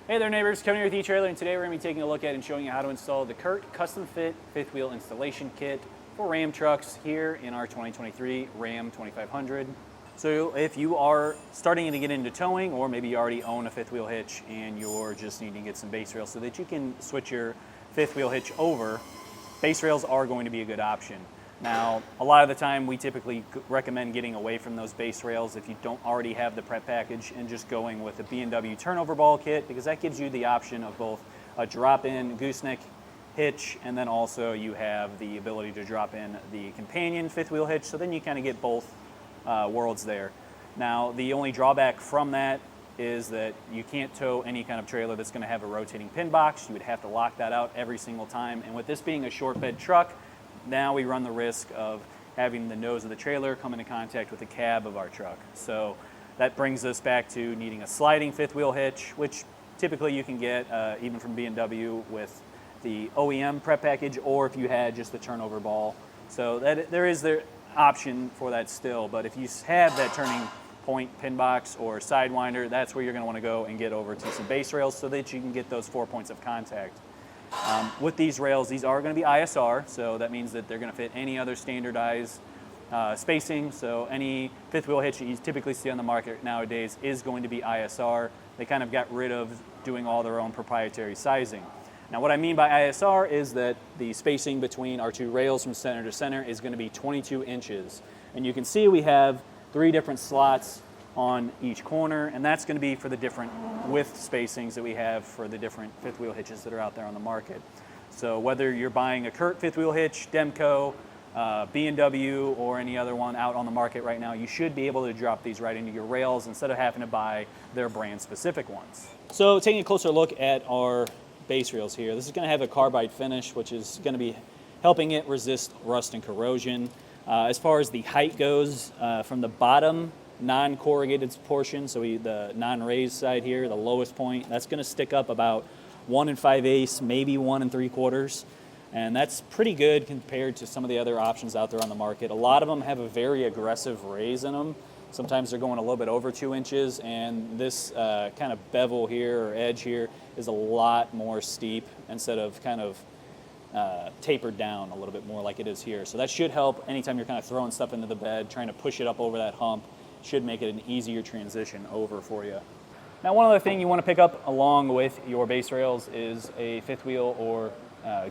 Hey there neighbors, Kevin here with eTrailer, and today we're going to be taking a look at and showing you how to install the CURT Custom Fit fifth wheel installation kit for Ram trucks here in our 2023 Ram 2500. So if you are starting to get into towing, or maybe you already own a fifth wheel hitch and you're just needing to get some base rails so that you can switch your fifth wheel hitch over, base rails are going to be a good option. Now, a lot of the time we typically recommend getting away from those base rails if you don't already have the prep package and just going with the B&W Turnover Ball Kit, because that gives you the option of both a drop-in gooseneck hitch, and then also you have the ability to drop in the companion fifth wheel hitch, so then you kind of get both worlds there. Now, the only drawback from that is that you can't tow any kind of trailer that's going to have a rotating pin box. You would have to lock that out every single time, and with this being a short bed truck, now we run the risk of having the nose of the trailer come into contact with the cab of our truck. So that brings us back to needing a sliding fifth wheel hitch, which typically you can get even from B&W with the OEM prep package, or if you had just the turnover ball. So there is the option for that still, but if you have that turning point pin box or sidewinder, that's where you're going to want to go and get over to some base rails so that you can get those 4 points of contact. With these rails, these are going to be ISR, so that means that they're going to fit any other standardized spacing. So any fifth wheel hitch that you typically see on the market nowadays is going to be ISR. They kind of got rid of doing all their own proprietary sizing. Now, what I mean by ISR is that the spacing between our two rails from center to center is going to be 22 inches. And you can see we have 3 different slots on each corner, and that's going to be for the different width spacings that we have for the different fifth wheel hitches that are out there on the market. So whether you're buying a CURT fifth wheel hitch, Demco, B&W, or any other one out on the market right now, you should be able to drop these right into your rails instead of having to buy their brand specific ones. So taking a closer look at our base rails here, this is going to have a carbide finish, which is going to be helping it resist rust and corrosion. As far as the height goes, from the bottom non-corrugated portion, so the non-raised side here, the lowest point, that's going to stick up about 1 5/8, maybe 1 3/4, and that's pretty good compared to some of the other options out there on the market. A lot of them have a very aggressive raise in them. Sometimes they're going a little bit over 2 inches, and this kind of bevel here or edge here is a lot more steep instead of kind of tapered down a little bit more like it is here. So that should help anytime you're kind of throwing stuff into the bed, trying to push it up over that hump. Should make it an easier transition over for you. Now, one other thing you want to pick up along with your base rails is a fifth wheel or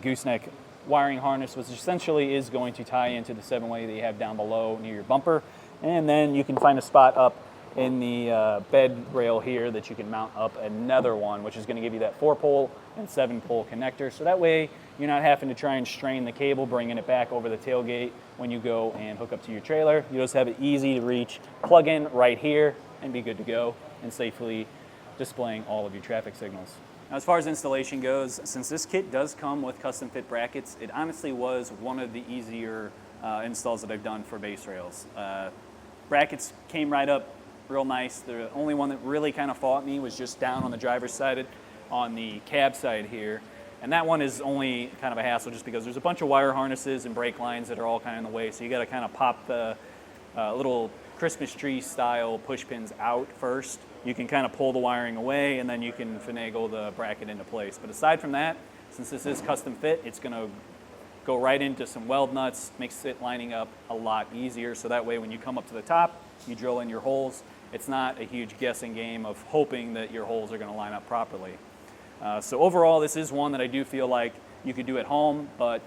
gooseneck wiring harness, which essentially is going to tie into the 7-way that you have down below near your bumper. And then you can find a spot up in the bed rail here that you can mount up another one, which is going to give you that 4-pole and 7-pole connector. So that way you're not having to try and strain the cable, bringing it back over the tailgate when you go and hook up to your trailer. You just have it easy to reach, plug in right here, and be good to go, and safely displaying all of your traffic signals. Now, as far as installation goes, since this kit does come with custom fit brackets, it honestly was one of the easier installs that I've done for base rails. Brackets came right up real nice. The only one that really kind of fought me was just down on the driver's side, on the cab side here. And that one is only kind of a hassle just because there's a bunch of wire harnesses and brake lines that are all kind of in the way. So you got to kind of pop the little Christmas tree style push pins out first. You can kind of pull the wiring away, and then you can finagle the bracket into place. But aside from that, since this is custom fit, it's going to go right into some weld nuts, makes it lining up a lot easier. So that way when you come up to the top, you drill in your holes. It's not a huge guessing game of hoping that your holes are going to line up properly. So overall, this is one that I do feel like you could do at home, but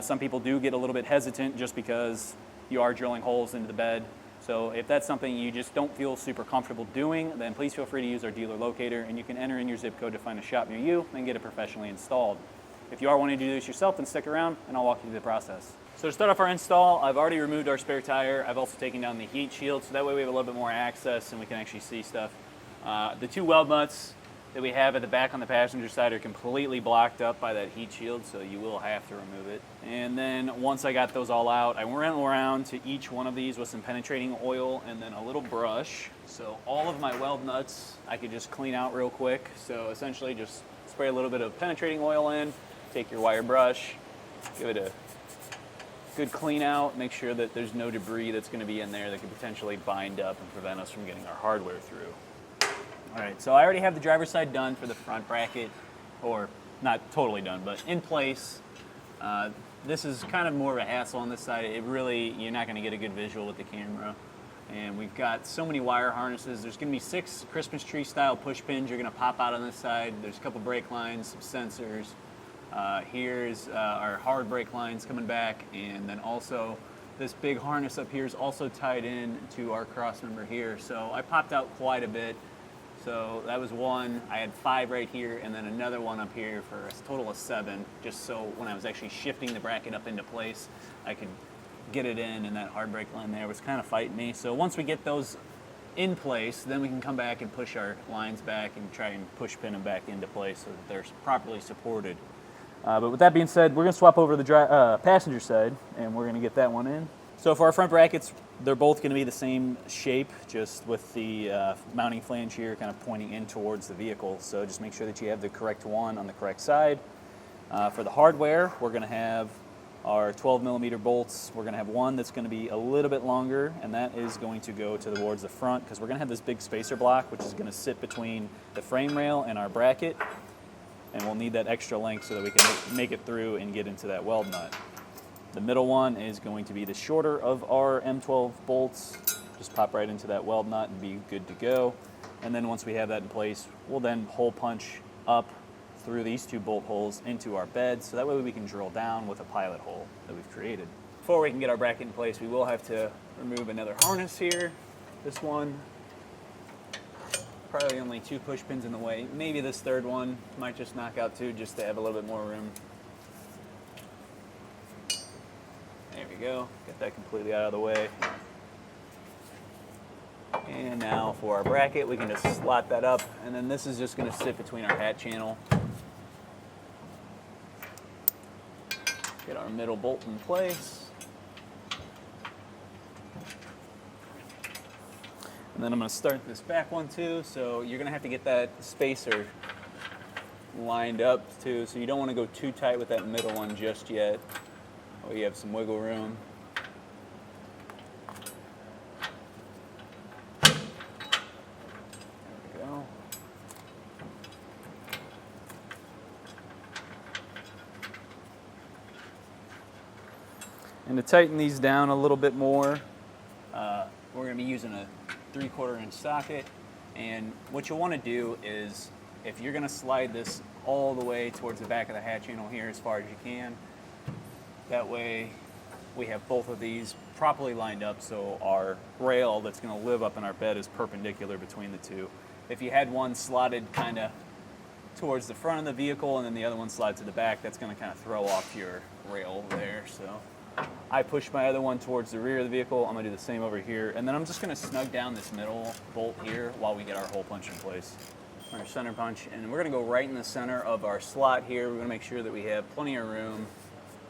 some people do get a little bit hesitant just because you are drilling holes into the bed. So if that's something you just don't feel super comfortable doing, then please feel free to use our dealer locator, and you can enter in your zip code to find a shop near you and get it professionally installed. If you are wanting to do this yourself, then stick around and I'll walk you through the process. So to start off our install, I've already removed our spare tire. I've also taken down the heat shield, so that way we have a little bit more access and we can actually see stuff. The 2 weld nuts that we have at the back on the passenger side are completely blocked up by that heat shield, so you will have to remove it. And then once I got those all out, I went around to each one of these with some penetrating oil and then a little brush. So all of my weld nuts I could just clean out real quick. So essentially just spray a little bit of penetrating oil in, take your wire brush, give it a good clean out, make sure that there's no debris that's going to be in there that could potentially bind up and prevent us from getting our hardware through. All right, so I already have the driver's side done for the front bracket, or not totally done, but in place. This is kind of more of a hassle on this side. You're not going to get a good visual with the camera. And we've got so many wire harnesses. There's going to be 6 Christmas tree style push pins you're going to pop out on this side. There's a couple brake lines, some sensors. Here's our hard brake lines coming back, and then also this big harness up here is also tied in to our cross member here. So I popped out quite a bit. So that was one. I had 5 right here, and then another one up here for a total of 7, just so when I was actually shifting the bracket up into place, I could get it in, and that hard brake line there was kind of fighting me. So once we get those in place, then we can come back and push our lines back and try and push pin them back into place so that they're properly supported. But with that being said, we're going to swap over to the passenger side, and we're going to get that one in. So for our front brackets, they're both going to be the same shape, just with the mounting flange here kind of pointing in towards the vehicle. So just make sure that you have the correct one on the correct side. For the hardware, we're going to have our 12 millimeter bolts. We're going to have one that's going to be a little bit longer, and that is going to go towards the front, because we're going to have this big spacer block, which is going to sit between the frame rail and our bracket. And we'll need that extra length so that we can make it through and get into that weld nut. The middle one is going to be the shorter of our M12 bolts. Just pop right into that weld nut and be good to go. And then once we have that in place, we'll then hole punch up through these 2 bolt holes into our bed, so that way we can drill down with a pilot hole that we've created. Before we can get our bracket in place, we will have to remove another harness here. This one, probably only 2 push pins in the way. Maybe this third one might just knock out 2 just to have a little bit more room. There we go, get that completely out of the way. And now for our bracket, we can just slot that up, and then this is just going to sit between our hat channel. Get our middle bolt in place. And then I'm going to start this back one too, so you're going to have to get that spacer lined up too, so you don't want to go too tight with that middle one just yet. Oh, you have some wiggle room. There we go. And to tighten these down a little bit more, we're going to be using a 3/4 inch socket. And what you'll want to do is, if you're going to slide this all the way towards the back of the hat channel here as far as you can, that way we have both of these properly lined up, so our rail that's going to live up in our bed is perpendicular between the 2. If you had one slotted kind of towards the front of the vehicle and then the other one slide to the back, that's going to kind of throw off your rail there. So I push my other one towards the rear of the vehicle. I'm going to do the same over here, and then I'm just going to snug down this middle bolt here while we get our hole punch in place. Our center punch, and we're going to go right in the center of our slot here. We're going to make sure that we have plenty of room.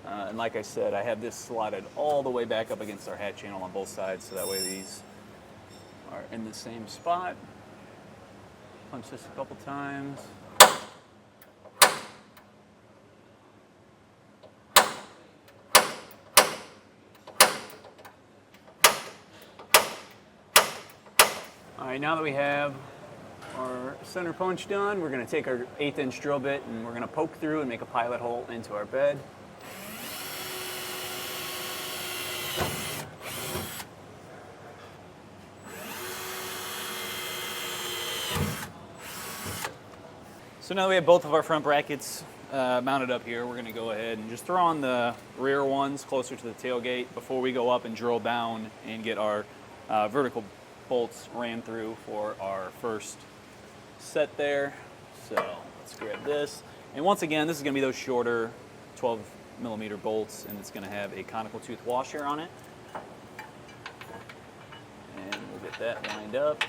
And like I said, I have this slotted all the way back up against our hat channel on both sides, so that way these are in the same spot. Punch this a couple times. All right, now that we have our center punch done, we're going to take our 1/8 inch drill bit and we're going to poke through and make a pilot hole into our bed. So now that we have both of our front brackets mounted up here, we're going to go ahead and just throw on the rear ones closer to the tailgate before we go up and drill down and get our vertical bolts ran through for our first set there. So let's grab this. And once again, this is going to be those shorter 12 millimeter bolts, and it's going to have a conical tooth washer on it. And we'll get that lined up.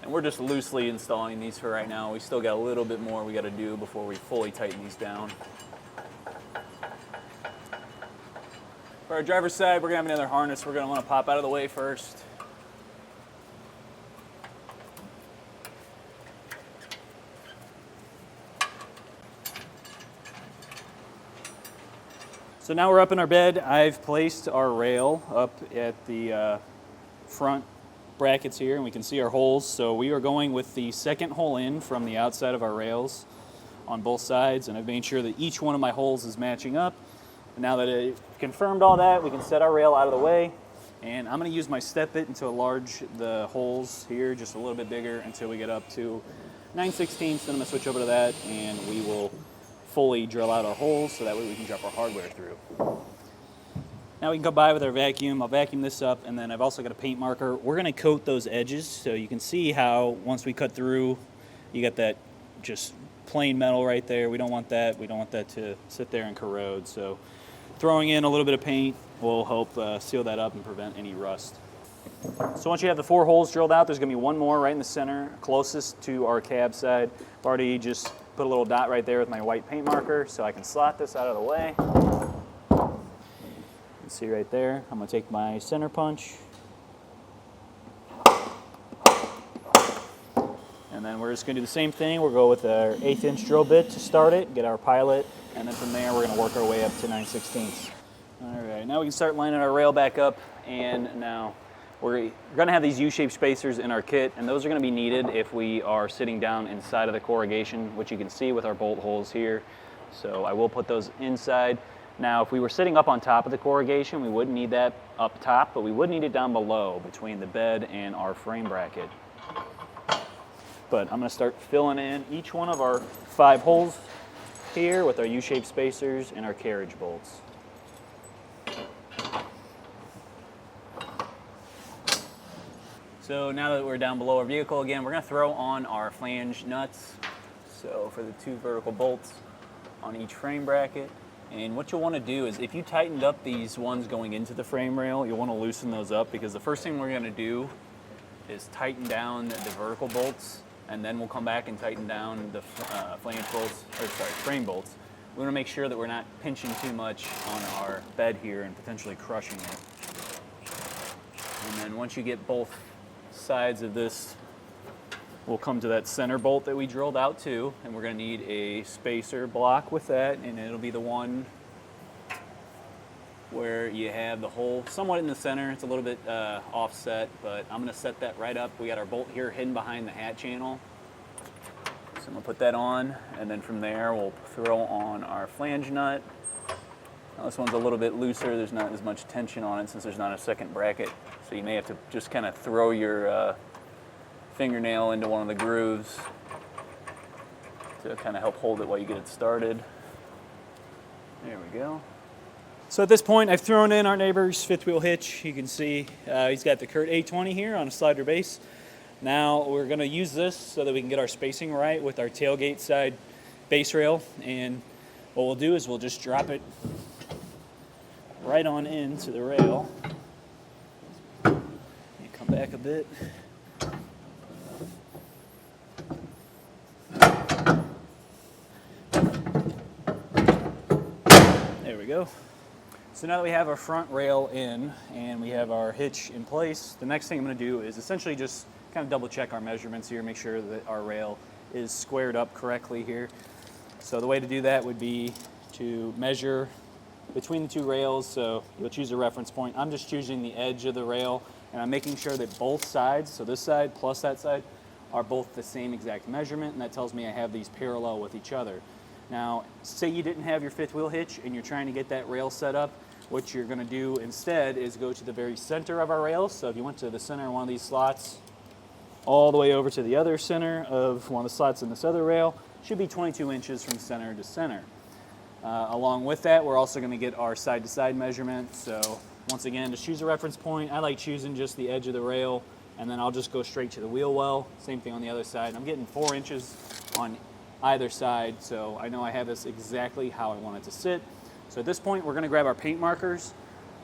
And we're just loosely installing these for right now. We still got a little bit more we got to do before we fully tighten these down. For our driver's side, we're going to have another harness we're going to want to pop out of the way first. So So now we're up in our bed. I've placed our rail up at the front brackets here, and we can see our holes. So we are going with the second hole in from the outside of our rails on both sides, and I've made sure that each one of my holes is matching up. And now that I've confirmed all that, we can set our rail out of the way, and I'm going to use my step bit to enlarge the holes here just a little bit bigger until we get up to 9/16. Then I'm going to switch over to that, and we will fully drill out our holes so that way we can drop our hardware through. Now we can go by with our vacuum. I'll vacuum this up, and then I've also got a paint marker. We're going to coat those edges so you can see how once we cut through, you got that just plain metal right there. We don't want that. We don't want that to sit there and corrode. So throwing in a little bit of paint will help seal that up and prevent any rust. So once you have the 4 holes drilled out, there's going to be one more right in the center, closest to our cab side. I've already just put a little dot right there with my white paint marker so I can slot this out of the way. You can see right there, I'm going to take my center punch. And then we're just going to do the same thing. We'll go with our 1/8 inch drill bit to start it, get our pilot, and then from there we're going to work our way up to 9/16. All right, now we can start lining our rail back up, and now we're going to have these U-shaped spacers in our kit, and those are going to be needed if we are sitting down inside of the corrugation, which you can see with our bolt holes here. So I will put those inside. Now, if we were sitting up on top of the corrugation, we wouldn't need that up top, but we would need it down below between the bed and our frame bracket. But I'm going to start filling in each one of our 5 holes here with our U-shaped spacers and our carriage bolts. So now that we're down below our vehicle again, we're going to throw on our flange nuts. So for the 2 vertical bolts on each frame bracket. And what you'll want to do is if you tightened up these ones going into the frame rail, you'll want to loosen those up, because the first thing we're going to do is tighten down the vertical bolts, and then we'll come back and tighten down the frame bolts. We want to make sure that we're not pinching too much on our bed here and potentially crushing it. And then once you get both sides of this, we'll come to that center bolt that we drilled out to, and we're going to need a spacer block with that, and it'll be the one where you have the hole somewhat in the center. It's a little bit offset, but I'm going to set that right up. We got our bolt here hidden behind the hat channel, so I'm going to put that on, and then from there we'll throw on our flange nut. Now this one's a little bit looser. There's not as much tension on it since there's not a second bracket, so you may have to just kind of throw your fingernail into one of the grooves to kind of help hold it while you get it started. There we go. So at this point, I've thrown in our neighbor's 5th wheel hitch. You can see he's got the CURT A20 here on a slider base. Now we're going to use this so that we can get our spacing right with our tailgate side base rail. And what we'll do is we'll just drop it right on into the rail. Come back a bit. There we go. So now that we have our front rail in and we have our hitch in place, the next thing I'm going to do is essentially just kind of double check our measurements here, make sure that our rail is squared up correctly here. So the way to do that would be to measure between the 2 rails. So you'll choose a reference point. I'm just choosing the edge of the rail, and I'm making sure that both sides, so this side plus that side, are both the same exact measurement, and that tells me I have these parallel with each other. Now, say you didn't have your 5th wheel hitch and you're trying to get that rail set up, what you're going to do instead is go to the very center of our rails. So if you went to the center of one of these slots, all the way over to the other center of one of the slots in this other rail, should be 22 inches from center to center. Along with that, we're also going to get our side-to-side measurement. So once again, just choose a reference point. I like choosing just the edge of the rail, and then I'll just go straight to the wheel well. Same thing on the other side. I'm getting 4 inches on either side, so I know I have this exactly how I want it to sit. So at this point, we're going to grab our paint markers.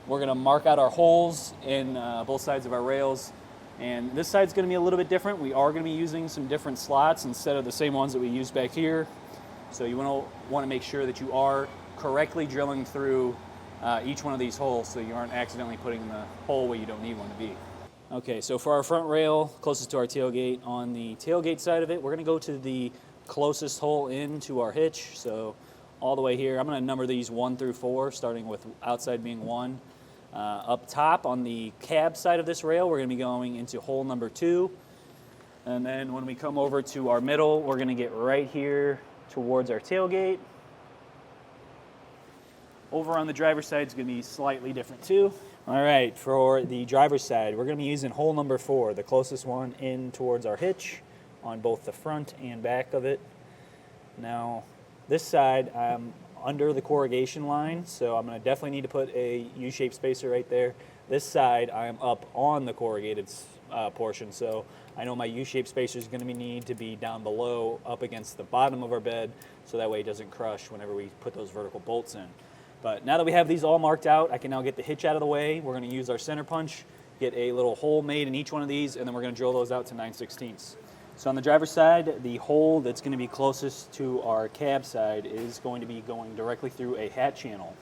We're going to mark out our holes in both sides of our rails, and this side's going to be a little bit different. We are going to be using some different slots instead of the same ones that we used back here. So you want to make sure that you are correctly drilling through each one of these holes so you aren't accidentally putting the hole where you don't need one to be. Okay, so for our front rail, closest to our tailgate, on the tailgate side of it, we're going to go to the closest hole into our hitch. So all the way here. I'm going to number these 1 through 4, starting with outside being 1. Up top on the cab side of this rail, we're going to be going into hole number 2. And then when we come over to our middle, we're going to get right here towards our tailgate. Over on the driver's side is going to be slightly different too. All right, for the driver's side, we're going to be using hole number 4, the closest one in towards our hitch on both the front and back of it. Now, this side, I'm under the corrugation line, so I'm going to definitely need to put a U-shaped spacer right there. This side, I'm up on the corrugated portion, so I know my U-shaped spacer is going to need to be down below, up against the bottom of our bed, so that way it doesn't crush whenever we put those vertical bolts in. But now that we have these all marked out, I can now get the hitch out of the way. We're going to use our center punch, get a little hole made in each one of these, and then we're going to drill those out to 9/16. So on the driver's side, the hole that's going to be closest to our cab side is going to be going directly through a hat channel.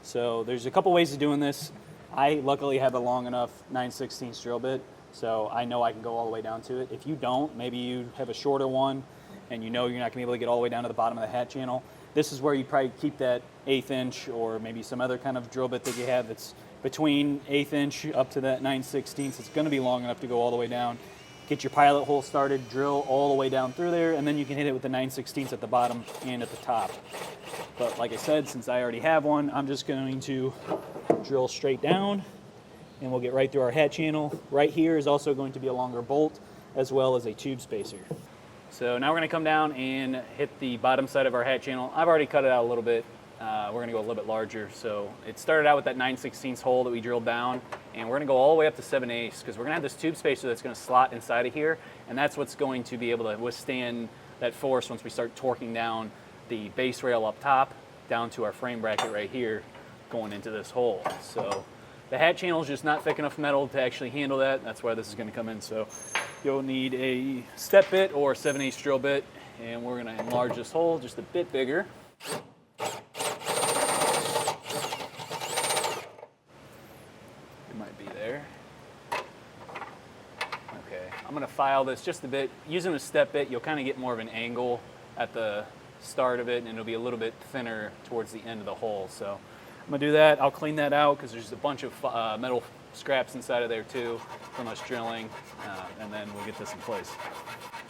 So there's a couple ways of doing this. I luckily have a long enough 9/16 drill bit, so I know I can go all the way down to it. If you don't, maybe you have a shorter one and you know you're not going to be able to get all the way down to the bottom of the hat channel. This is where you probably keep that 1/8 inch or maybe some other kind of drill bit that you have that's between 1/8 inch up to that 9/16. It's going to be long enough to go all the way down. Get your pilot hole started, drill all the way down through there, and then you can hit it with the 9/16 at the bottom and at the top. But like I said, since I already have one, I'm just going to drill straight down, and we'll get right through our hat channel. Right here is also going to be a longer bolt, as well as a tube spacer. So now we're going to come down and hit the bottom side of our hat channel. I've already cut it out a little bit. We're going to go a little bit larger. So it started out with that 9/16 hole that we drilled down, and we're going to go all the way up to 7/8 because we're going to have this tube spacer that's going to slot inside of here, and that's what's going to be able to withstand that force once we start torquing down the base rail up top down to our frame bracket right here going into this hole. So the hat channel is just not thick enough metal to actually handle that. That's why this is going to come in. So you'll need a step bit or 7/8 drill bit, and we're going to enlarge this hole just a bit bigger. It might be there. Okay, I'm going to file this just a bit. Using a step bit, you'll kind of get more of an angle at the start of it, and it'll be a little bit thinner towards the end of the hole. So I'm going to do that. I'll clean that out because there's a bunch of metal scraps inside of there too from us drilling, and then we'll get this in place.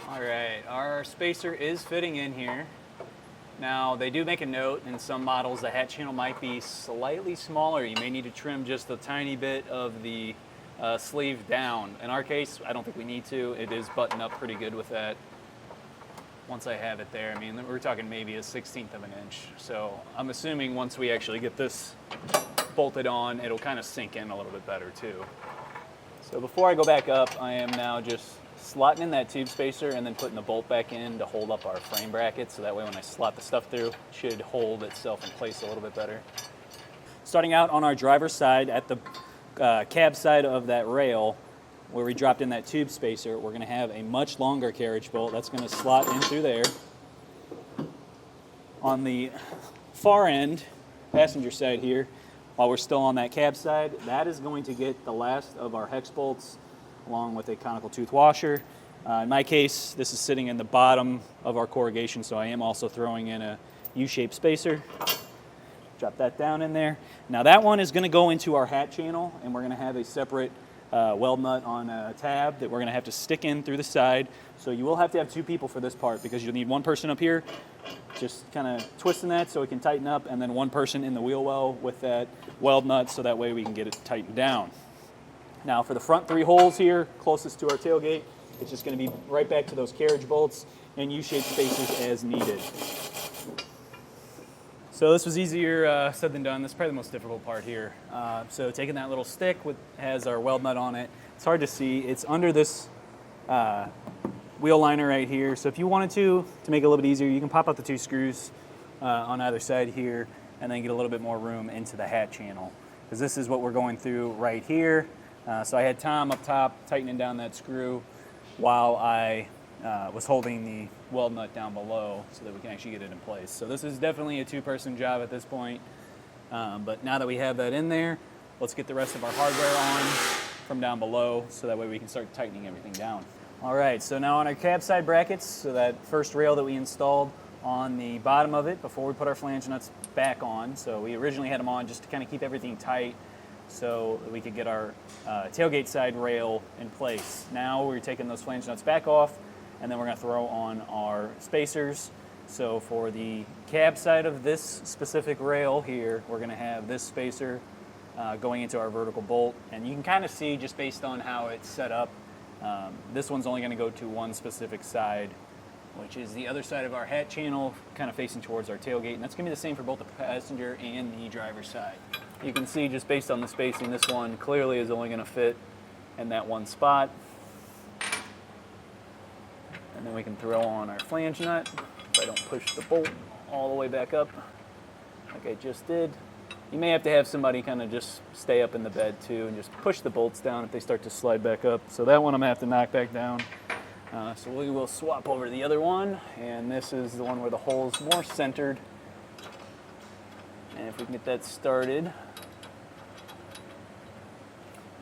All right, our spacer is fitting in here. Now, they do make a note in some models the hat channel might be slightly smaller. You may need to trim just a tiny bit of the sleeve down. In our case, I don't think we need to. It is buttoned up pretty good with that. Once I have it there, I mean, we're talking maybe a 1/16 of an inch. So I'm assuming once we actually get this bolted on, it'll kind of sink in a little bit better too. So before I go back up, I am now just slotting in that tube spacer and then putting the bolt back in to hold up our frame bracket, so that way when I slot the stuff through, it should hold itself in place a little bit better. Starting out on our driver's side at the cab side of that rail, where we dropped in that tube spacer, we're going to have a much longer carriage bolt that's going to slot in through there. On the far end, passenger side here, while we're still on that cab side, that is going to get the last of our hex bolts along with a conical tooth washer. In my case, this is sitting in the bottom of our corrugation, so I am also throwing in a U-shaped spacer. Drop that down in there. Now that one is going to go into our hat channel, and we're going to have a separate weld nut on a tab that we're going to have to stick in through the side. So you will have to have 2 people for this part because you'll need one person up here just kind of twisting that so it can tighten up, and then one person in the wheel well with that weld nut so that way we can get it tightened down. Now for the front 3 holes here closest to our tailgate, it's just going to be right back to those carriage bolts and U-shaped spacers as needed. So this was easier said than done. This is probably the most difficult part here. So taking that little stick has our weld nut on it. It's hard to see. It's under this wheel liner right here. So if you wanted to make it a little bit easier, you can pop out the 2 screws on either side here and then get a little bit more room into the hat channel. Because this is what we're going through right here. So I had Tom up top tightening down that screw while I was holding the weld nut down below so that we can actually get it in place. So this is definitely a 2-person job at this point. But now that we have that in there, let's get the rest of our hardware on from down below so that way we can start tightening everything down. All right, so now on our cab side brackets, so that first rail that we installed on the bottom of it before we put our flange nuts back on. So we originally had them on just to kind of keep everything tight so that we could get our tailgate side rail in place. Now we're taking those flange nuts back off, and then we're going to throw on our spacers. So for the cab side of this specific rail here, we're going to have this spacer going into our vertical bolt, and you can kind of see just based on how it's set up, this one's only going to go to one specific side, which is the other side of our hat channel, kind of facing towards our tailgate, and that's going to be the same for both the passenger and the driver's side. You can see just based on the spacing, this one clearly is only going to fit in that one spot. And then we can throw on our flange nut. If I don't push the bolt all the way back up like I just did. You may have to have somebody kind of just stay up in the bed too and just push the bolts down if they start to slide back up. So that one I'm going to have to knock back down. So we will swap over to the other one, and this is the one where the hole is more centered. And if we can get that started,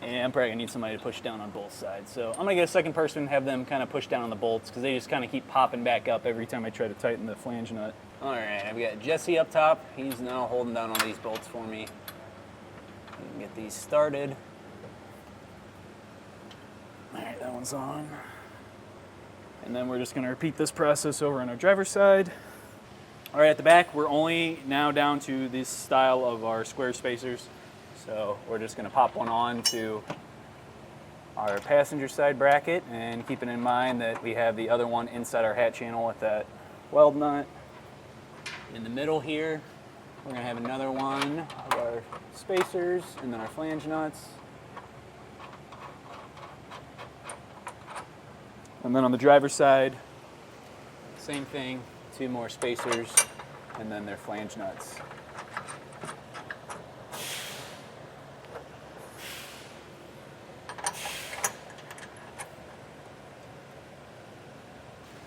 and I'm probably going to need somebody to push down on both sides. So I'm going to get a second person and have them kind of push down on the bolts because they just kind of keep popping back up every time I try to tighten the flange nut. All right, I've got Jesse up top. He's now holding down all these bolts for me. We can get these started. All right, that one's on. And then we're just going to repeat this process over on our driver's side. All right, at the back, we're only now down to this style of our square spacers. So we're just going to pop one on to our passenger side bracket, and keeping in mind that we have the other one inside our hat channel with that weld nut. In the middle here, we're going to have another one of our spacers and then our flange nuts. And then on the driver's side, same thing, 2 more spacers and then their flange nuts.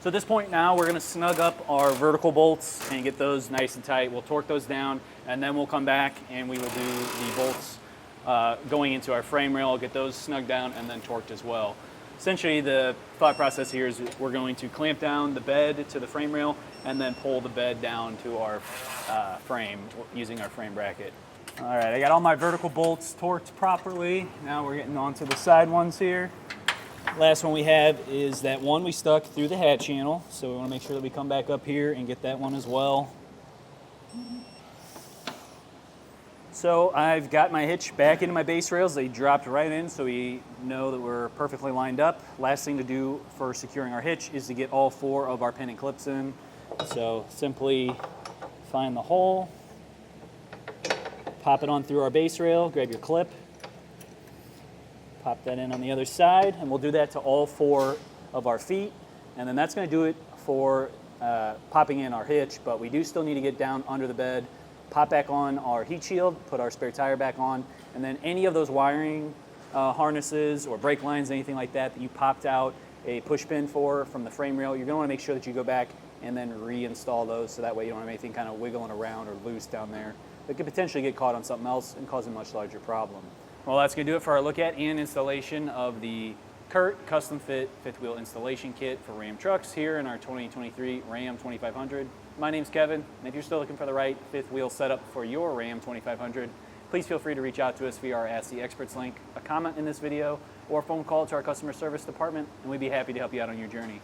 So at this point now, we're going to snug up our vertical bolts and get those nice and tight. We'll torque those down, and then we'll come back and we will do the bolts going into our frame rail, get those snugged down and then torqued as well. Essentially, the thought process here is we're going to clamp down the bed to the frame rail and then pull the bed down to our frame using our frame bracket. All right, I got all my vertical bolts torqued properly. Now we're getting onto the side ones here. Last one we have is that one we stuck through the hat channel, so we want to make sure that we come back up here and get that one as well. So I've got my hitch back into my base rails. They dropped right in, so we know that we're perfectly lined up. Last thing to do for securing our hitch is to get all 4 of our pin and clips in. So simply find the hole, pop it on through our base rail, grab your clip, pop that in on the other side, and we'll do that to all 4 of our feet. And then that's going to do it for popping in our hitch, but we do still need to get down under the bed, pop back on our heat shield, put our spare tire back on, and then any of those wiring harnesses or brake lines, anything like that that you popped out a push pin for from the frame rail, you're going to want to make sure that you go back and then reinstall those so that way you don't have anything kind of wiggling around or loose down there that could potentially get caught on something else and cause a much larger problem. Well, that's going to do it for our look at and installation of the CURT Custom Fit 5th wheel installation kit for Ram trucks here in our 2023 Ram 2500. My name's Kevin, and if you're still looking for the right 5th wheel setup for your Ram 2500, please feel free to reach out to us via our Ask the Experts link, a comment in this video, or a phone call to our customer service department, and we'd be happy to help you out on your journey.